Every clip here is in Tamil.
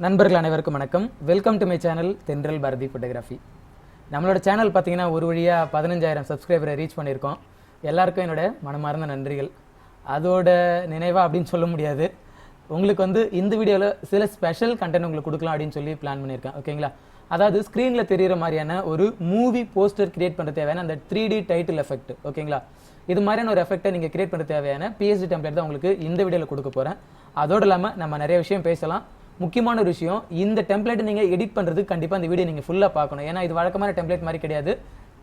நண்பர்கள் அனைவருக்கும் வணக்கம். வெல்கம் டு மை சேனல் தென்றல் பாரதி ஃபோட்டோகிராஃபி. நம்மளோட சேனல் பார்த்தீங்கன்னா ஒரு வழியாக 15,000 சப்ஸ்கிரைபரை ரீச் பண்ணியிருக்கோம். எல்லாருக்கும் என்னோட மனமார்ந்த நன்றிகள். அதோட நினைவாக அப்படின்னு சொல்ல முடியாது, உங்களுக்கு வந்து இந்த வீடியோவில் சில ஸ்பெஷல் கண்டென்ட் உங்களுக்கு கொடுக்கலாம் அப்படின்னு சொல்லி பிளான் பண்ணியிருக்கேன். ஓகேங்களா? அதாவது ஸ்க்ரீனில் தெரிகிற மாதிரியான ஒரு மூவி போஸ்டர் கிரியேட் பண்ணுற தேவையான அந்த 3D டைட்டில் எஃபெக்ட். ஓகேங்களா? இது மாதிரியான ஒரு எஃபெக்ட்டை நீங்கள் கிரியேட் பண்ண தேவையான PSD டெம்ப்ளேட் தான் உங்களுக்கு இந்த வீடியோவில் கொடுக்க போகிறேன். அதோடு இல்லாமல் நம்ம நிறைய விஷயம் பேசலாம். முக்கியமான ஒரு விஷயம், இந்த டெம்ப்ளேட் நீங்கள் எடிட் பண்ணுறதுக்கு கண்டிப்பாக இந்த வீடியோ நீங்கள் ஃபுல்லாக பார்க்கணும். ஏன்னா இது வழக்கமான டெம்ப்ளேட் மாதிரி கிடையாது.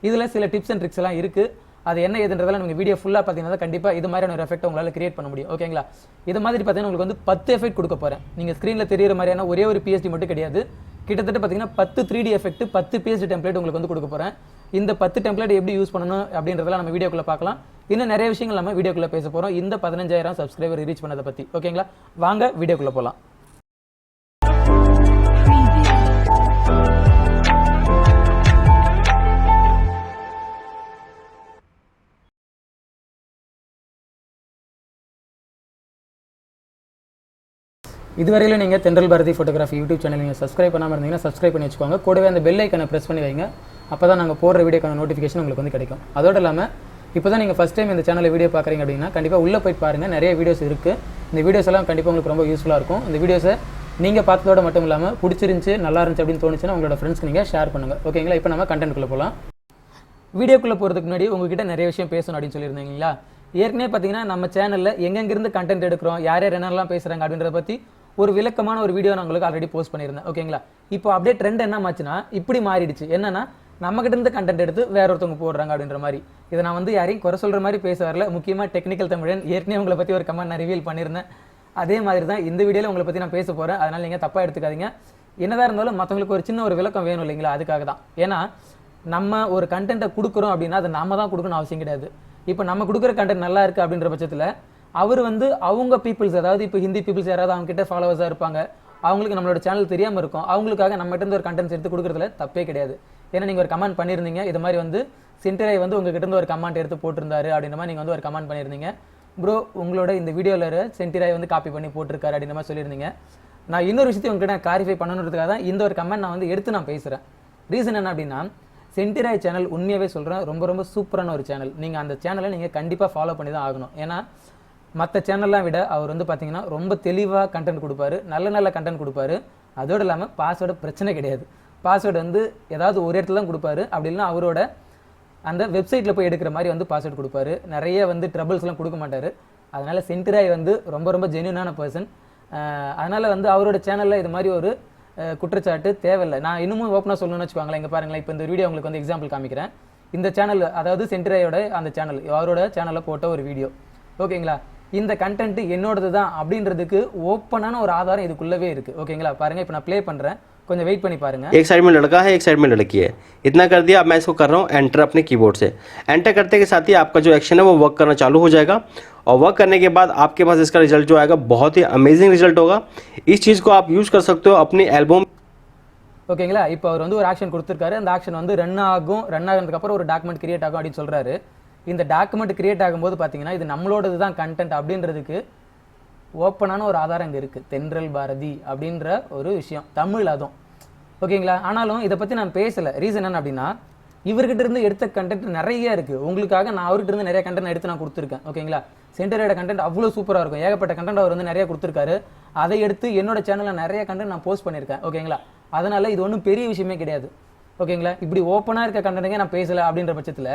இதில் சில டிப்ஸ் அண்ட் ட்ரிக்ஸ் எல்லாம் இருக்குது. அது என்ன ஏதுன்றதெல்லாம் நீங்கள் வீடியோ ஃபுல்லாக பார்த்தீங்கன்னா கண்டிப்பாக இது மாதிரியான ஒரு எஃபெக்ட் உங்களால் கிரியேட் பண்ண முடியும். ஓகேங்களா? இது மாதிரி பார்த்தீங்கன்னா உங்களுக்கு வந்து 10 எஃபெக்ட் கொடுக்க போகிறேன். நீங்கள் ஸ்க்ரீனில் தெரியிற மாதிரியான ஒரே ஒரு PSD மட்டும் கிடையாது, கிட்டத்தட்ட பார்த்தீங்கன்னா 10 3D எஃபெக்ட் 10 PSD டெம்ப்ளேட் உங்களுக்கு வந்து கொடுக்க போகிறேன். இந்த 10 டெம்ப்ளேட் எப்படி யூஸ் பண்ணணும் அப்படின்றதெல்லாம் நம்ம வீடியோக்குள்ளே பார்க்கலாம். இன்னும் நிறைய விஷயங்கள் நம்ம வீடியோக்குள்ளே பேச போகிறோம் இந்த 15,000 சப்ஸ்கிரைபர் ரீச் பண்ணதை பற்றி. ஓகேங்களா? வாங்க வீடியோக்குள்ளே போகலாம். இதுவரையிலும் நீங்கள் தென்றல் பாரதி ஃபோட்டோகிராஃபி யூடியூப் சேனல் நீங்கள் சப்ஸ்கிரைப் பண்ணாமல் இருந்தீங்கன்னா சப்ஸ்கிரைப் பண்ணி வச்சுக்கோங்க. கூடவே அந்த பெல் ஐக்கனை ப்ரெஸ் பண்ணி வைங்க. அப்போ தான் நாங்கள் போடுற வீடியோக்கான நோட்டிஃபிகேஷன் உங்களுக்கு வந்து கிடைக்கும். அதோடு இல்லாமல் இப்போ தான் நீங்கள் ஃபஸ்ட் டைம் இந்த சேனலில் வீடியோ பார்க்குறீங்க அப்படின்னா கண்டிப்பாக உள்ளே போய் பாருங்கள். நிறைய வீடியோஸ் இருக்குது. இந்த வீடியோஸ் எல்லாம் கண்டிப்பாக உங்களுக்கு ரொம்ப யூஸ்ஃபுல்லாக இருக்கும். இந்த வீடியோஸை நீங்கள் பார்த்ததோட மட்டும் இல்லாமல் பிடிச்சிருந்துச்சி, நல்லா இருந்துச்சு அப்படின்னு தோணுச்சுன்னா உங்களோட ஃப்ரெண்ட்ஸ்க்கு நீங்கள் ஷேர் பண்ணுங்கள். ஓகேங்களா? இப்போ நம்ம கண்டென்ட்குள்ளே போகலாம். வீடியோக்குள்ளே போகிறதுக்கு முன்னாடி உங்ககிட்ட நிறைய விஷயம் பேசணும் அப்படின்னு சொல்லியிருந்தீங்களா? ஏற்கனவே பார்த்தீங்கன்னா நம்ம சேனலில் எங்கெங்கிருந்து கண்டென்ட் எடுக்கிறோம், யார் யார் என்னெல்லாம் பேசுகிறாங்க அப்படின்றத பற்றி ஒரு விளக்கமான ஒரு வீடியோ நான் உங்களுக்கு ஆல்ரெடி போஸ்ட் பண்ணியிருந்தேன். ஓகேங்களா? இப்போ அப்படியே ட்ரெண்ட் என்ன ஆச்சுன்னா இப்படி மாறிடுச்சு. என்னன்னா நம்மகிட்ட இருந்து கண்டென்ட் எடுத்து வேற ஒருத்தவங்க போடுறாங்க அப்படின்ற மாதிரி. இதை நான் வந்து யாரையும் குறை சொல்கிற மாதிரி பேச வரல. முக்கியமாக டெக்னிக்கல் தமிழன் ஏற்கனவே உங்களை பற்றி ஒரு கமெண்ட் நான் ரிவீல் பண்ணியிருந்தேன். அதே மாதிரி தான் இந்த வீடியோவில் உங்களை பற்றி நான் பேச போகிறேன். அதனால் நீங்கள் தப்பாக எடுத்துக்காதீங்க. என்னதான் இருந்தாலும் மற்றவங்களுக்கு ஒரு சின்ன ஒரு விளக்கம் வேணும் இல்லைங்களா? அதுக்காக தான். ஏன்னா நம்ம ஒரு கண்டென்ட்டை கொடுக்குறோம் அப்படின்னா அதை நம்ம தான் கொடுக்கணும் அவசியம் கிடையாது. இப்போ நம்ம கொடுக்குற கண்டென்ட் நல்லா இருக்குது அப்படின்ற பட்சத்தில் அவர் வந்து அவங்க பீப்புள்ஸ், அதாவது இப்போ ஹிந்தி பீப்புள்ஸ் யாராவது அவங்க கிட்ட ஃபாலோவர்ஸாக இருப்பாங்க, அவங்களுக்கு நம்மளோட சேனல் தெரியாமல் இருக்கும், அவங்களுக்காக நம்மகிட்ட இருந்து ஒரு கண்டென்ட்ஸ் எடுத்து கொடுக்குறதுல தப்பே கிடையாது. ஏன்னா நீங்கள் ஒரு கமெண்ட் பண்ணியிருந்தீங்க, இது மாதிரி வந்து சென்டரை வந்து உங்ககிட்ட இருந்து ஒரு கமெண்ட் எடுத்து போட்டிருந்தாரு அப்படின்ற மாதிரி நீங்கள் வந்து ஒரு கமெண்ட் பண்ணியிருந்தீங்க. ப்ரோ உங்களோட இந்த வீடியோவில் சென்டிராய் வந்து காப்பி பண்ணி போட்டிருக்காரு அப்படின்ற மாதிரி சொல்லியிருந்தீங்க. நான் இன்னொரு விஷயத்தையும் உங்ககிட்ட கிளாரிஃபை பண்ணணுன்றதுக்காக தான் இந்த ஒரு கமெண்ட் நான் வந்து எடுத்து நான் பேசுகிறேன். ரீசன் என்ன அப்படின்னா, சென்டிராய் சேனல் உண்மையாகவே சொல்கிறேன் ரொம்ப ரொம்ப சூப்பரான ஒரு சேனல். நீங்கள் அந்த சேனலை நீங்கள் கண்டிப்பாக ஃபாலோ பண்ணி தான் ஆகணும். ஏன்னா மற்ற சேனல்லாம் விட அவர் வந்து பார்த்தீங்கன்னா ரொம்ப தெளிவாக கண்டென்ட் கொடுப்பாரு, நல்ல நல்ல கண்டென்ட் கொடுப்பாரு. அதோடு இல்லாமல் பாஸ்வேர்டு பிரச்சனை கிடையாது. பாஸ்வேர்டு வந்து ஏதாவது ஒரு இடத்துல தான் கொடுப்பாரு. அப்படி இல்லைன்னா அவரோட அந்த வெப்சைட்டில் போய் எடுக்கிற மாதிரி வந்து பாஸ்வேர்டு கொடுப்பாரு. நிறைய வந்து ட்ரபிள்ஸ்லாம் கொடுக்க மாட்டார். அதனால் சென்டிராய் வந்து ரொம்ப ரொம்ப ஜென்யூனான பர்சன். அதனால் வந்து அவரோட சேனலில் இது மாதிரி ஒரு குற்றச்சாட்டு தேவையில்லை. நான் இன்னமும் ஓப்பனாக சொல்லணும்னு வச்சுக்கோங்களேன். இங்கே பாருங்களேன், இப்போ இந்த வீடியோ உங்களுக்கு வந்து எக்ஸாம்பிள் காமிக்கிறேன். இந்த சேனல் அதாவது சென்டிராயோட அந்த சேனல் அவரோட சேனலில் போட்ட ஒரு வீடியோ. ஓகேங்களா? இந்த கண்டென்ட் என்னோடது தான் அப்படின்றதுக்கு ஓப்பனான ஒரு ஆதாரம் இதுக்குள்ளவே இருக்கு. ஓகேங்களா? பாருங்க, இப்போ நான் ப்ளே பண்றேன், கொஞ்சம் வெயிட் பண்ணி பாருங்க. एक साइड में लड़का है, एक साइड में लड़की है. इतना कर दिया. अब मैं इसको कर रहा हूँ एंटर अपने कीबोर्ड से. एंटर करते के साथ ही आपका जो एक्शन है वो वर्क करना चालू हो जाएगा और वर्क करने के बाद आपके पास इसका रिजल्ट जो आएगा बहुत ही अमेजिंग रिजल्ट होगा. इस चीज़ को आप यूज़ कर सकते हो अपनी एल्बम. ஓகேங்களா? இப்போ அவர் வந்து ஒரு ஆக்ஷன் கொடுத்துருக்காரு. அந்த ஆக்ஷன் வந்து ரன் ஆகிறதுக்கு அப்புறம் ஒரு டாக்குமெண்ட் கிரியேட் ஆகும் அப்படின்னு சொல்றாரு. இந்த டாக்குமெண்ட் கிரியேட் ஆகும்போது பார்த்தீங்கன்னா இது நம்மளோடது தான் கண்டென்ட் அப்படின்றதுக்கு ஓப்பனான ஒரு ஆதாரம் இங்கே இருக்குது. தென்றல் பாரதி அப்படின்ற ஒரு விஷயம் தமிழ் அதுவும். ஓகேங்களா? ஆனாலும் இதை பற்றி நான் பேசலை. ரீசன் என்ன அப்படின்னா, இவர்கிட்ட இருந்து எடுத்த கண்டென்ட் நிறைய இருக்குது. உங்களுக்காக நான் அவர்கிட்ட இருந்து நிறைய கண்டென்ட் எடுத்து நான் கொடுத்துருக்கேன். ஓகேங்களா? சென்டரோட கண்டென்ட் அவ்வளோ சூப்பராக இருக்கும். ஏகப்பட்ட கண்டென்ட் அவர் வந்து நிறைய கொடுத்துருக்காரு. அதை எடுத்து என்னோட சேனலில் நிறைய கண்டென்ட் நான் போஸ்ட் பண்ணியிருக்கேன். ஓகேங்களா? அதனால் இது ஒன்றும் பெரிய விஷயமே கிடையாது. ஓகேங்களா? இப்படி ஓப்பனாக இருக்க கண்டென்ட்டே நான் பேசலை அப்படின்ற பட்சத்தில்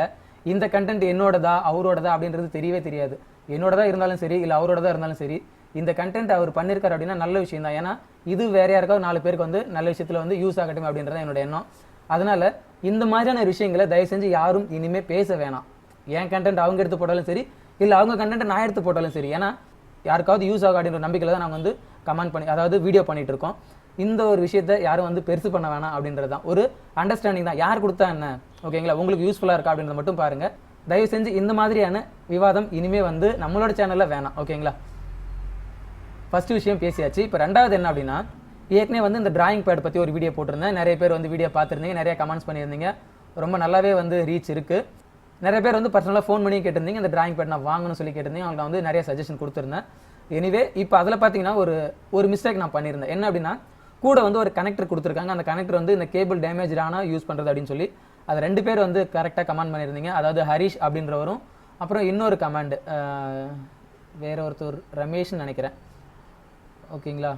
இந்த கண்டென்ட் என்னோடதா அவரோடதா அப்படின்றது தெரியவே தெரியாது. என்னோடதா இருந்தாலும் சரி, இல்லை அவரோடதா இருந்தாலும் சரி, இந்த கண்டென்ட் அவர் பண்ணியிருக்காரு அப்படின்னா நல்ல விஷயம் தான். ஏன்னா இது வேற யாருக்காவது 4 பேருக்கு வந்து நல்ல விஷயத்தில் வந்து யூஸ் ஆகட்டும் அப்படின்றத என்னோட எண்ணம். அதனால இந்த மாதிரியான விஷயங்களை தயவு செஞ்சு யாரும் இனிமேல் பேச வேணாம். என் கண்டென்ட் அவங்க எடுத்து போட்டாலும் சரி, இல்லை அவங்க கண்டென்ட் நான் எடுத்து போட்டாலும் சரி, ஏன்னா யாருக்காவது யூஸ் ஆகும் அப்படின்ற நம்பிக்கையில் தான் நாங்கள் வந்து கமெண்ட் பண்ணி அதாவது வீடியோ பண்ணிட்டு இருக்கோம். இந்த ஒரு விஷயத்தை யாரும் வந்து பெருசு பண்ண வேணாம் அப்படின்றது தான் ஒரு அண்டர்ஸ்டாண்டிங் தான். யார் கொடுத்தா என்ன? ஓகேங்களா? உங்களுக்கு யூஸ்ஃபுல்லாக இருக்கா அப்படின்றத மட்டும் பாருங்கள். தயவு செஞ்சு இந்த மாதிரியான விவாதம் இனிமேல் வந்து நம்மளோட சேனலில் வேணாம். ஓகேங்களா? ஃபஸ்ட்டு விஷயம் பேசியாச்சு. இப்போ ரெண்டாவது என்ன அப்படின்னா, ஏற்கனவே வந்து இந்த டிராயிங் பேட் பற்றி ஒரு வீடியோ போட்டிருந்தேன். நிறைய பேர் வந்து வீடியோ பார்த்துருந்தீங்க, நிறைய கமெண்ட்ஸ் பண்ணியிருந்தீங்க. ரொம்ப நல்லாவே வந்து ரீச் இருக்குது. நிறைய பேர் வந்து பர்சனலாக ஃபோன் பண்ணி கேட்டிருந்தீங்க, இந்த டிராயிங் பேட் நான் வாங்கணும்னு சொல்லி கேட்டிருந்தீங்க. அவங்களுக்கு நான் வந்து நிறைய சஜஷன் கொடுத்துருந்தேன். எனிவே இப்போ அதில் பார்த்தீங்கன்னா ஒரு மிஸ்டேக் நான் பண்ணியிருந்தேன். என்ன அப்படின்னா, கூட வந்து ஒரு கனெக்டர் கொடுத்துருக்காங்க. அந்த கனெக்டர் வந்து இந்த கேபிள் டேமேஜ் ஆனால் யூஸ் பண்ணுறது அப்படின்னு சொல்லி அது 2 பேர் வந்து கரெக்டாக கமெண்ட் பண்ணியிருந்தீங்க. அதாவது ஹரிஷ் அப்படின்றவரும் அப்புறம் இன்னொரு கமெண்ட் வேற ஒருத்தர் ரமேஷ்னு நினைக்கிறேன். ஓகேங்களா,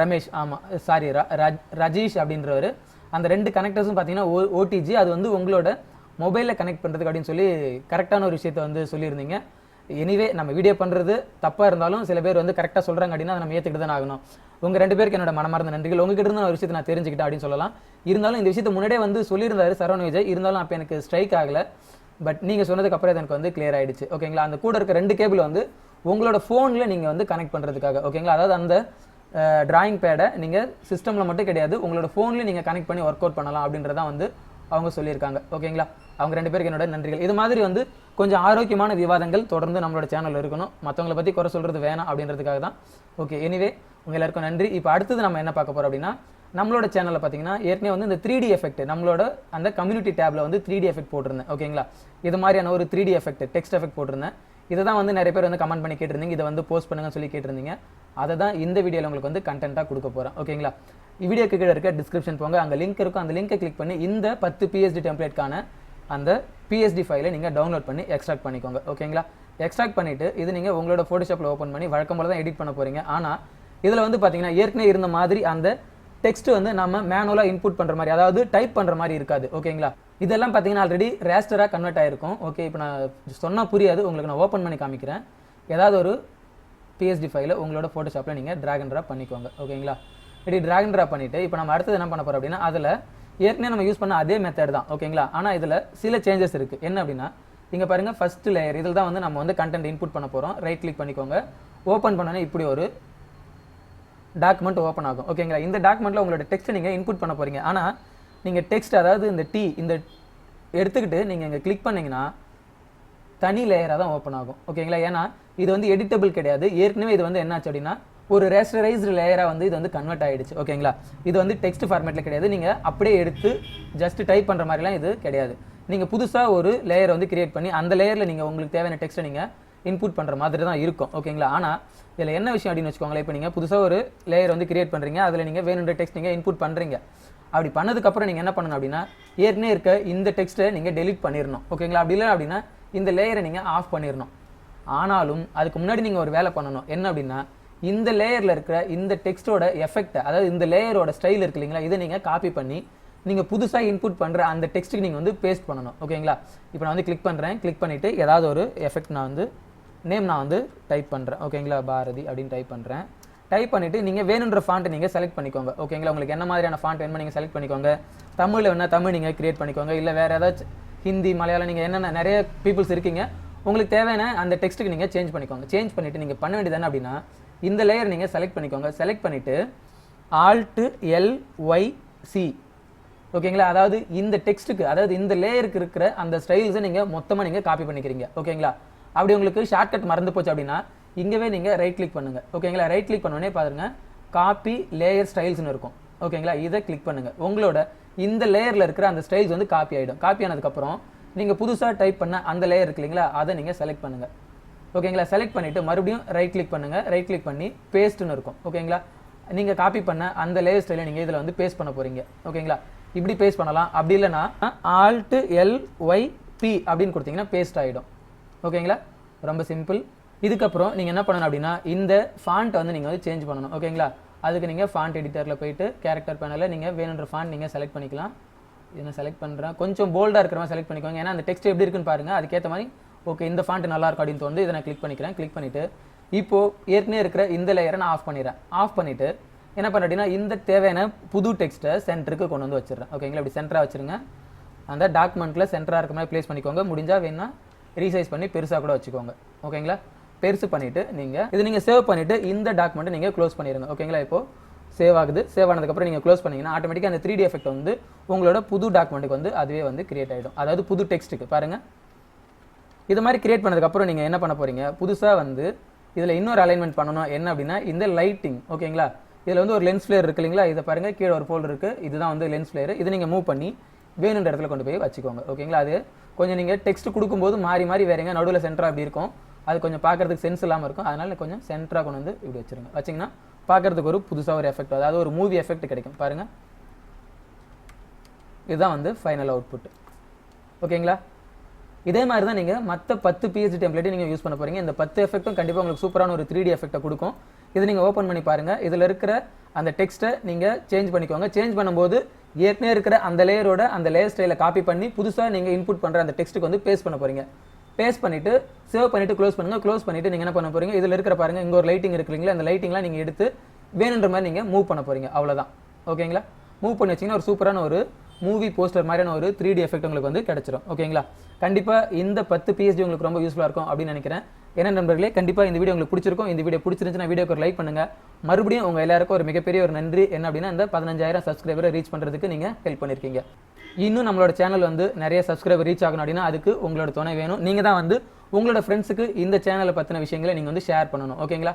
ரமேஷ், ஆமாம் சாரி ரஜீஷ் அப்படின்றவர். அந்த 2 கனெக்டர்ஸும் பார்த்தீங்கன்னா ஓடிஜி, அது வந்து உங்களோட மொபைலில் கனெக்ட் பண்ணுறதுக்கு அப்படின்னு சொல்லி கரெக்டான ஒரு விஷயத்தை வந்து சொல்லியிருந்தீங்க. எனிவே நம்ம வீடியோ பண்ணுறது தப்பாக இருந்தாலும் சில பேர் வந்து கரெக்டாக சொல்கிறாங்க அப்படின்னா அதை நம்ம ஏற்றுக்கிட்டு தான் ஆகணும். உங்கள் 2 பேருக்கு என்னோட மனமார்ந்த நன்றிகள். உங்ககிட்ட இருந்து ஒரு விஷயத்தை நான் தெரிஞ்சுக்கிட்டேன் அப்படின்னு சொல்லலாம். இருந்தாலும் இந்த விஷயத்தை முன்னாடியே வந்து சொல்லியிருந்தாரு சரவண விஜய், இருந்தாலும் அப்போ எனக்கு ஸ்ட்ரைக் ஆகலை. பட் நீங்கள் சொன்னதுக்கு அப்புறம் எனக்கு வந்து கிளியர் ஆகிடுச்சு. ஓகேங்களா, அந்த கூட இருக்க 2 கேபிள் வந்து உங்களோட ஃபோனில் நீங்கள் வந்து கனெக்ட் பண்ணுறதுக்காக. ஓகேங்களா, அதாவது அந்த டிராயிங் பேடை நீங்கள் சிஸ்டமில் மட்டும் கிடையாது, உங்களோட ஃபோன்லேயும் நீங்கள் கனெக்ட் பண்ணி ஒர்க் அவுட் பண்ணலாம் அப்படின்றதான் வந்து அவங்க சொல்லியிருக்காங்க. ஓகேங்களா, அவங்க 2 பேருக்கு என்னோட நன்றிகள். இது மாதிரி வந்து கொஞ்சம் ஆரோக்கியமான விவாதங்கள் தொடர்ந்து நம்மளோட சேனலில் இருக்கணும். மற்றவங்களை பற்றி குறை சொல்கிறது வேணாம் அப்படின்றதுக்காக தான். ஓகே, எனிவே உங்கள் எல்லாருக்கும் நன்றி. இப்போ அடுத்தது நம்ம என்ன பார்க்க போகிறோம் அப்படின்னா, நம்மளோட சேனலில் பார்த்தீங்கன்னா ஏற்கனவே வந்து இந்த 3D எஃபெக்ட் நம்மளோட அந்த கம்யூனிட்டி டேப்ல வந்து 3D எஃபெக்ட் போட்டிருந்தேன். ஓகேங்களா, இது மாதிரியான ஒரு 3D எஃபெக்ட் டெக்ஸ்ட் எஃபெக்ட் போட்டிருந்தேன். இதை தான் வந்து நிறைய பேர் வந்து கமெண்ட் பண்ணி கேட்டிருந்தீங்க, இதை வந்து போஸ்ட் பண்ணுங்கன்னு சொல்லி கேட்டிருந்தீங்க. அதை தான் இந்த வீடியோவில் உங்களுக்கு வந்து கண்டென்ட்டாக கொடுக்க போகிறேன். ஓகேங்களா, வீடியோக்கு கீழே இருக்க டிஸ்கிரிப்ஷன் போங்க, அங்கே லிங்க் இருக்கும். அந்த லிங்கை கிளிக் பண்ணி இந்த 10 PSD டெம்ப்ளேட்கான அந்த PSD ஃபைலை நீங்கள் டவுன்லோட் பண்ணி எக்ஸ்ட்ராக்ட் பண்ணிக்கோங்க. ஓகேங்களா, எக்ஸ்ட்ராக்ட் பண்ணிவிட்டு இது நீங்கள் உங்களோட ஃபோட்டோஷாப்பில் ஓப்பன் பண்ணி வழக்கம் போல தான் எடிட் பண்ண போகிறீங்க. ஆனால் இதில் வந்து பார்த்தீங்கன்னா ஏற்கனவே இருந்த மாதிரி அந்த டெக்ஸ்ட் வந்து நம்ம மேனுவலாக இன்புட் பண்ணுற மாதிரி, அதாவது டைப் பண்ணுற மாதிரி இருக்காது. ஓகேங்களா, இதெல்லாம் பார்த்தீங்கன்னா ஆல்ரெடி ரேஸ்டராக கன்வெர்ட் ஆகிருக்கும். ஓகே, இப்போ நான் சொன்னால் புரியாது, உங்களுக்கு நான் ஓப்பன் பண்ணி காமிக்கிறேன். ஏதாவது ஒரு PSD ஃபைலை உங்களோட ஃபோட்டோஷாப்பில் நீங்கள் ட்ராக் அண்ட் ட்ராப் பண்ணிக்கோங்க. ஓகேங்களா, இப்படி ட்ராக் அண்ட் ட்ராப் பண்ணிவிட்டு இப்போ நம்ம அடுத்தது என்ன பண்ண போகிறோம் அப்படின்னா, அதில் ஏற்கனவே நம்ம யூஸ் பண்ண அதே மெத்தட் தான். ஓகேங்களா, ஆனால் இதில் சில சேஞ்சஸ் இருக்குது. என்ன அப்படின்னா, இங்கே பாருங்கள், ஃபஸ்ட்டு லேயர் இதில் தான் வந்து நம்ம வந்து கண்டென்ட் இன்புட் பண்ண போகிறோம். ரைட் கிளிக் பண்ணிக்கோங்க. ஓப்பன் பண்ணோன்னே இப்படி ஒரு டாக்குமெண்ட் ஓப்பன் ஆகும். ஓகேங்களா, இந்த டாக்குமெண்ட்டில் உங்களோட டெக்ஸ்ட்டை நீங்கள் இன்புட் பண்ண போகிறீங்க. ஆனால் நீங்கள் டெக்ஸ்ட், அதாவது இந்த எடுத்துக்கிட்டு நீங்கள் இங்கே கிளிக் பண்ணிங்கன்னா தனி லேயராக தான் ஓப்பன் ஆகும். ஓகேங்களா, ஏன்னா இது வந்து எடிட்டபிள் கிடையாது. ஏற்கனவே இது வந்து என்னாச்சு அப்படின்னா ஒரு ரேஸ்டரைஸ்டு லேயராக வந்து இது வந்து கன்வெர்ட் ஆகிடுச்சு. ஓகேங்களா, இது வந்து டெக்ஸ்ட் ஃபார்மேட்டில் கிடையாது. நீங்கள் அப்படியே எடுத்து ஜஸ்ட் டைப் பண்ணுற மாதிரிலாம் இது கிடையாது. நீங்கள் புதுசாக ஒரு லேயரை வந்து கிரியேட் பண்ணி அந்த லேயரில் நீங்கள் உங்களுக்கு தேவையான டெக்ஸ்ட்டை நீங்கள் இன்புட் பண்ணுற மாதிரி தான் இருக்கும். ஓகேங்களா, ஆனால் இதில் என்ன விஷயம் அப்படின்னு வச்சுக்கோங்களேன், இப்போ நீங்கள் புதுசாக ஒரு லேயர் வந்து கிரியேட் பண்ணுறீங்க, அதில் நீங்கள் வேணுன்ற டெக்ஸ்ட் நீங்கள் இன்புட் பண்ணுறீங்க. அப்படி பண்ணதுக்கப்புறம் நீங்கள் என்ன பண்ணணும் அப்படின்னா, ஏற்கனவே இருக்க இந்த டெக்ஸ்ட்டை நீங்கள் டெலிட் பண்ணிடணும். ஓகேங்களா, அப்படி இல்லை அப்படின்னா இந்த லேயரை நீங்கள் ஆஃப் பண்ணிடணும். ஆனாலும் அதுக்கு முன்னாடி நீங்கள் ஒரு வேலை பண்ணணும். என்ன அப்படின்னா, இந்த லேயரில் இருக்கிற இந்த டெக்ஸ்ட்டோட எஃபெக்ட்டை, அதாவது இந்த லேயரோட ஸ்டைல் இருக்கு இல்லைங்களா, இதை நீங்கள் காப்பி பண்ணி நீங்கள் புதுசாக இன்புட் பண்ணுற அந்த டெக்ஸ்ட்டுக்கு நீங்கள் வந்து பேஸ்ட் பண்ணணும். ஓகேங்களா, இப்போ நான் வந்து கிளிக் பண்ணுறேன். கிளிக் பண்ணிவிட்டு ஏதாவது ஒரு எஃபெக்ட் நான் வந்து நேம் நான் வந்து டைப் பண்ணுறேன். ஓகேங்களா, பாரதி அப்படின்னு டைப் பண்ணுறேன். டைப் பண்ணிவிட்டு நீங்கள் வேணுன்ற ஃபாண்ட்டை நீங்கள் செலக்ட் பண்ணிக்கோங்க. ஓகேங்களா, உங்களுக்கு என்ன மாதிரியான ஃபாண்ட் வேணுமோ நீங்கள் செலக்ட் பண்ணிக்கோங்க. தமிழில் வேணால் தமிழ் நீங்கள் கிரியேட் பண்ணிக்கோங்க, இல்லை வேறு ஏதாச்சும் ஹிந்தி மலையாளம் நீங்கள் என்னென்ன நிறைய பீப்புள்ஸ் இருக்கீங்க, உங்களுக்கு தேவையான அந்த டெக்ஸ்ட்டுக்கு நீங்கள் சேஞ்ச் பண்ணிக்கோங்க. சேஞ்ச் பண்ணிவிட்டு நீங்கள் பண்ண வேண்டியது என்ன அப்படின்னா, இந்த லேயர் நீங்கள் செலக்ட் பண்ணிக்கோங்க. செலக்ட் பண்ணிவிட்டு Alt+LYC. ஓகேங்களா, அதாவது இந்த டெக்ஸ்ட்டுக்கு, அதாவது இந்த லேயருக்கு இருக்கிற அந்த ஸ்டைல்ஸை நீங்கள் மொத்தமாக நீங்கள் காப்பி பண்ணிக்கிறீங்க. ஓகேங்களா, அப்படி உங்களுக்கு ஷார்ட்கட் மறந்து போச்சு அப்படின்னா இங்கேவே நீங்கள் ரைட் கிளிக் பண்ணுங்கள். ஓகேங்களா, ரைட் கிளிக் பண்ணோடனே பாருங்க, காப்பி லேயர் ஸ்டைல்ஸ்னு இருக்கும். ஓகேங்களா, இதை கிளிக் பண்ணுங்கள். உங்களோட இந்த லேயரில் இருக்கிற அந்த ஸ்டைல்ஸ் வந்து காப்பி ஆகிடும். காப்பி ஆனதுக்கப்புறம் நீங்கள் புதுசாக டைப் பண்ண அந்த லேயர் இருக்கு இல்லைங்களா, அதை நீங்கள் செலக்ட் பண்ணுங்கள். ஓகேங்களா, செலக்ட் பண்ணிவிட்டு மறுபடியும் ரைட் கிளிக் பண்ணுங்கள். ரைட் கிளிக் பண்ணி பேஸ்ட்டுன்னு இருக்கும். ஓகேங்களா, நீங்கள் காப்பி பண்ண அந்த லேயர் ஸ்டைலை நீங்கள் இதில் வந்து பேஸ்ட் பண்ண போகிறீங்க. ஓகேங்களா, இப்படி பேஸ்ட் பண்ணலாம். அப்படி இல்லைன்னா Alt+LYP அப்படின்னு கொடுத்தீங்கன்னா பேஸ்ட் ஆகிடும். ஓகேங்களா, ரொம்ப சிம்பிள். இதுக்கப்புறம் நீங்கள் என்ன பண்ணணும் அப்படின்னா, இந்த ஃபாண்ட்டை வந்து நீங்கள் வந்து சேஞ்ச் பண்ணணும். ஓகேங்களா, அதுக்கு நீங்கள் ஃபாண்ட் எடிட்டரில் போயிட்டு கேரக்டர் பேனலில் நீங்கள் வேணுன்ற ஃபாண்ட் நீங்கள் செலக்ட் பண்ணிக்கலாம். இதை செலக்ட் பண்ணுறேன், கொஞ்சம் போல்டாக இருக்கிற மாதிரி செலக்ட் பண்ணிக்கோங்க. ஏன்னா அந்த டெக்ஸ்ட் எப்படி இருக்குன்னு பாருங்கள், அதுக்கேற்ற மாதிரி ஓகே இந்த ஃபாண்ட் நல்லா இருக்கும் அப்படின்னு தோணுது. இதை நான் கிளிக் பண்ணிக்கிறேன். கிளிக் பண்ணிவிட்டு இப்போது ஏற்கனவே இருக்கிற இந்த லேயரை நான் ஆஃப் பண்ணிடுறேன். ஆஃப் பண்ணிவிட்டு என்ன பண்ணுறேன் அப்படின்னா, இந்த தேவையான புது டெக்ஸ்ட்டை சென்டருக்கு கொண்டு வந்து வச்சிடுறேன். ஓகேங்களா, இப்படி சென்டராக வச்சுருங்க. அந்த டாக்குமெண்ட்டில் சென்டராக இருக்க மாதிரி ப்ளேஸ் பண்ணிக்கோங்க. முடிஞ்சால் வேணால் ரீசைஸ் பண்ணி பெருசாக கூட வச்சுக்கோங்க. ஓகேங்களா, பெருசு பண்ணிவிட்டு நீங்கள் சேவ் பண்ணிவிட்டு இந்த டாக்குமெண்ட்டை நீங்கள் க்ளோஸ் பண்ணிடுங்க. ஓகேங்களா, இப்போது சேவ் ஆகுது. சேவ் ஆனதுக்கப்புறம் நீங்கள் க்ளோஸ் பண்ணிங்கன்னா ஆட்டோமேட்டிக்காக அந்த 3D எஃபெக்ட் வந்து உங்களோட புது டாக்குமெண்ட்டுக்கு வந்து அதுவே வந்து கிரியேட் ஆகிடும். அதாவது புது டெக்ஸ்ட்டுக்கு பாருங்கள். இது மாதிரி கிரியேட் பண்ணதுக்கப்புறம் நீங்கள் என்ன பண்ண போகிறீங்க, புதுசாக வந்து இதில் இன்னொரு அலைன்மெண்ட் பண்ணணும். என்ன அப்படின்னா இந்த லைட்டிங். ஓகேங்களா, இதில் வந்து ஒரு லென்ஸ் ஃப்ளேர் இருக்குது இல்லைங்களா, இதை பாருங்கள், கீழே ஒரு ஃபோல்டர் இருக்குது. இதுதான் வந்து லென்ஸ் ஃப்ளேர். இது நீங்கள் மூவ் பண்ணி வேணுன்ற இடத்துல கொண்டு போய் வச்சுக்கோங்க. ஓகேங்களா, அது கொஞ்சம் நீங்கள் டெக்ஸ்ட் கொடுக்கும்போது மாறி மாறி வேறுங்க, நடுவில் சென்டராக அப்படி இருக்கும், அது கொஞ்சம் பார்க்குறதுக்கு சென்ஸ் இல்லாமல் இருக்கும். அதனால் கொஞ்சம் சென்டராக கொண்டு வந்து இப்படி வச்சுருங்க. வச்சிங்கன்னா பார்க்குறதுக்கு ஒரு புதுசாக ஒரு எஃபெக்ட், அதாவது ஒரு மூவி எஃபெக்ட் கிடைக்கும் பாருங்கள். இதுதான் வந்து ஃபைனல் அவுட்புட். ஓகேங்களா? இதே மாதிரி தான் நீங்கள் மற்ற 10 PSD டெம்ப்ளேட்டையும் நீங்கள் யூஸ் பண்ண போகிறீங்க. இந்த 10 எஃபெக்ட்டும் கண்டிப்பாக உங்களுக்கு சூப்பரான ஒரு 3D எஃபெக்ட்டை கொடுக்கும். இது நீங்கள் ஓப்பன் பண்ணி பாருங்கள். இதில் இருக்கிற அந்த டெக்ஸ்ட்டை நீங்கள் சேஞ்ச் பண்ணிக்கோங்க. சேஞ்ச் பண்ணும்போது ஏற்கனவே இருக்கிற அந்த லேயரோட அந்த லேயர் ஸ்டைலை காப்பி பண்ணி புதுசாக நீங்கள் இன்புட் பண்ணுற அந்த டெக்ஸ்ட்டுக்கு வந்து பேஸ்ட் பண்ண போகிறீங்க. பேஸ்ட் பண்ணிவிட்டு சேவ் பண்ணிவிட்டு க்ளோஸ் பண்ணுங்கள். க்ளோஸ் பண்ணிவிட்டு நீங்கள் என்ன பண்ண போகிறீங்க, இதில் இருக்கிற பாருங்கள் இங்கே ஒரு லைட்டிங் இருக்கு இல்லைங்களா, அந்த லைட்டிங்லாம் நீங்கள் எடுத்து வேணுன்ற மாதிரி நீங்கள் மூவ் பண்ண போகிறீங்க. அவ்வளோதான். ஓகேங்களா? மூவ் பண்ணி வச்சிங்கன்னா ஒரு சூப்பரான ஒரு மூவி போஸ்டர் மாதிரியான ஒரு 3D எஃபெக்ட் உங்களுக்கு வந்து கிடைச்சிரும். ஓகேங்களா? கண்டிப்பாக இந்த 10 PSD உங்களுக்கு ரொம்ப யூஸ்ஃபுல்லாக இருக்கும் அப்படின்னு நினைக்கிறேன். ஏன்னா நண்பர்களே, கண்டிப்பாக இந்த வீடியோ உங்களுக்கு பிடிச்சிருக்கும். இந்த வீடியோ பிடிச்சிருந்துச்சுன்னா வீடியோக்கு ஒரு லைக் பண்ணுங்கள். மறுபடியும் உங்கள் எல்லாருக்கும் ஒரு மிகப்பெரிய ஒரு நன்றி. என்ன அப்படின்னா இந்த 15,000 சப்ஸ்கிரைபரை ரீச் பண்ணுறதுக்கு நீங்கள் ஹெல்ப் பண்ணியிருக்கீங்க. இன்னும் நம்மளோட சேனல் வந்து நிறைய சப்ஸ்கிரைபர் ரீச் ஆகணும் அப்படின்னா அதுக்கு உங்களோட துணை வேணும். நீங்கள் தான் வந்து உங்களோட ஃப்ரெண்ட்ஸுக்கு இந்த சேனலை பற்றின விஷயங்களை நீங்கள் வந்து ஷேர் பண்ணணும். ஓகேங்களா?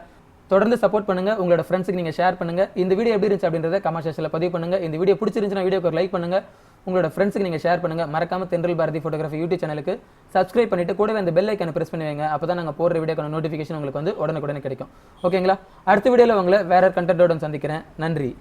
தொடர்ந்து சப்போர்ட் பண்ணுங்கள். உங்களோட ஃப்ரெண்ட்ஸுக்கு நீங்கள் ஷேர் பண்ணுங்கள். இந்த வீடியோ எப்படி இருந்துச்சு அப்படின்றத கமெண்ட் செக்ஷனில் பதிவு பண்ணுங்கள். இந்த வீடியோ பிடிச்சிருந்துச்சுன்னா வீடியோக்கு ஒரு லைக் பண்ணுங்கள். உங்களோட ஃப்ரெண்ட்ஸுக்கு நீங்கள் ஷேர் பண்ணுங்கள். மறக்காம தென்றல் பாரதி ஃபோட்டோகிராஃபி யூடியூப் சேனலுக்கு சப்ஸ்கிரைப் பண்ணிட்டு கூடவே அந்த பெல் ஐக்கானை பிரஸ் பண்ணி வைங்க. அப்போ தான் நாங்கள் போடுற வீடியோக்கான நோட்டிஃபிகேஷன் உங்களுக்கு வந்து உடனுக்குடனே கிடைக்கும். ஓகேங்களா? அடுத்த வீடியோவில் உங்களை வேற கண்டென்ட்டோட சந்திக்கிறேன். நன்றி.